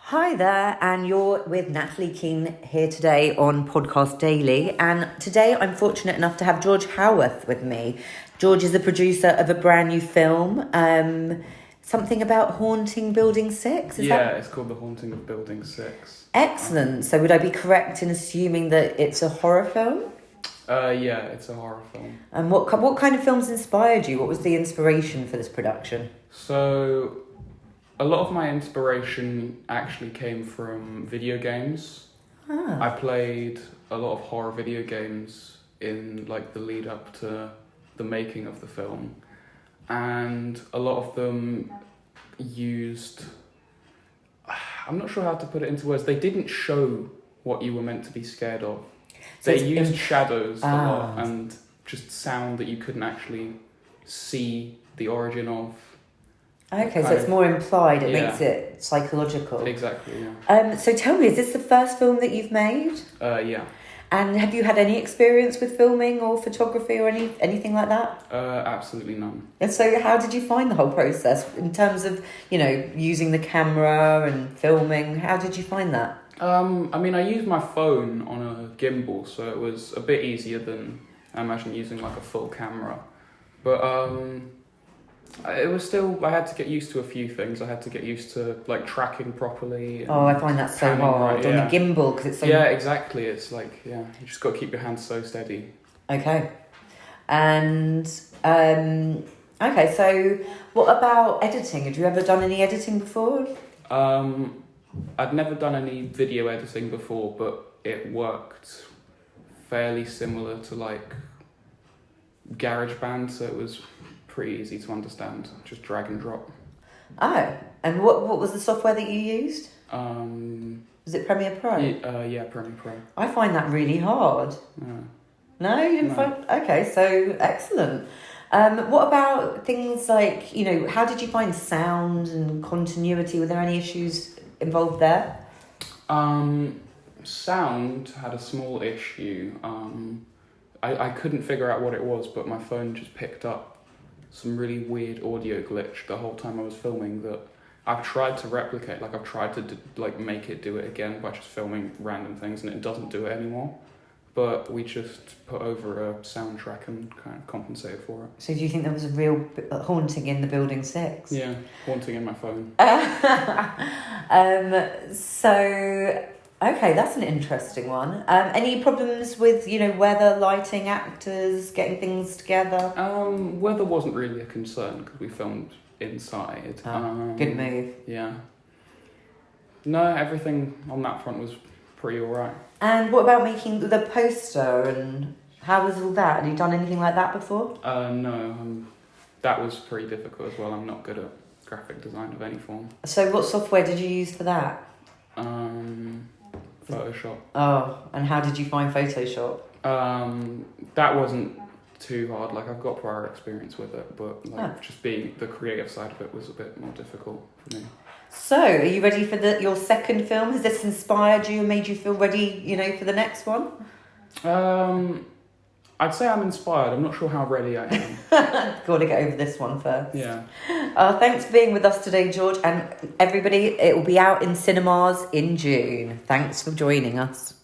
Hi there, and you're with Natalie Keane here today on Podcast Daily. And today I'm fortunate enough to have George Howarth with me. George is the producer of a brand new film, something about haunting Building 6. It's called The Haunting of Building 6. Excellent. So would I be correct in assuming that it's a horror film? Yeah, it's a horror film. And what kind of films inspired you? What was the inspiration for this production? So, a lot of my inspiration actually came from video games. I played a lot of horror video games in the lead up to the making of the film, and a lot of them used, I'm not sure how to put it into words, they didn't show what you were meant to be scared of. So they used shadows a lot and just sound that you couldn't actually see the origin of. Okay, so it's more implied. It makes it psychological. Exactly, yeah. So tell me, is this the first film that you've made? Yeah. And have you had any experience with filming or photography or anything like that? Absolutely none. And so how did you find the whole process in terms of, using the camera and filming? How did you find that? I used my phone on a gimbal, so it was a bit easier than, I imagine, using a full camera. But it was still, I had to get used to a few things. I had to get used to tracking properly. And I find that so hard on the gimbal because it's so... Yeah, exactly. It's you just got to keep your hands so steady. Okay. And, okay, so what about editing? Had you ever done any editing before? I'd never done any video editing before, but it worked fairly similar to GarageBand, so it was pretty easy to understand. Just drag and drop. Oh, and what was the software that you used? Was it Premiere Pro? Yeah, Premiere Pro. I find that really hard. No, you didn't find... Okay, so excellent. What about things like, how did you find sound and continuity? Were there any issues involved there? Sound had a small issue. I couldn't figure out what it was, but my phone just picked up some really weird audio glitch the whole time I was filming that I've tried to replicate. I've tried to make it do it again by just filming random things, and it doesn't do it anymore. But we just put over a soundtrack and kind of compensated for it. So do you think there was a real haunting in the Building 6? Yeah, haunting in my phone. Okay, that's an interesting one. Any problems with, weather, lighting, actors, getting things together? Weather wasn't really a concern because we filmed inside. Good move. Yeah. No, everything on that front was pretty alright. And what about making the poster, and how was all that? Have you done anything like that before? No, that was pretty difficult as well. I'm not good at graphic design of any form. So what software did you use for that? Photoshop. Oh, and how did you find Photoshop? That wasn't too hard. I've got prior experience with it, but just being the creative side of it was a bit more difficult for me. So, are you ready for your second film? Has this inspired you and made you feel ready, for the next one? I'd say I'm inspired. I'm not sure how ready I am. Got to get over this one first. Yeah. Thanks for being with us today, George. And everybody, it will be out in cinemas in June. Thanks for joining us.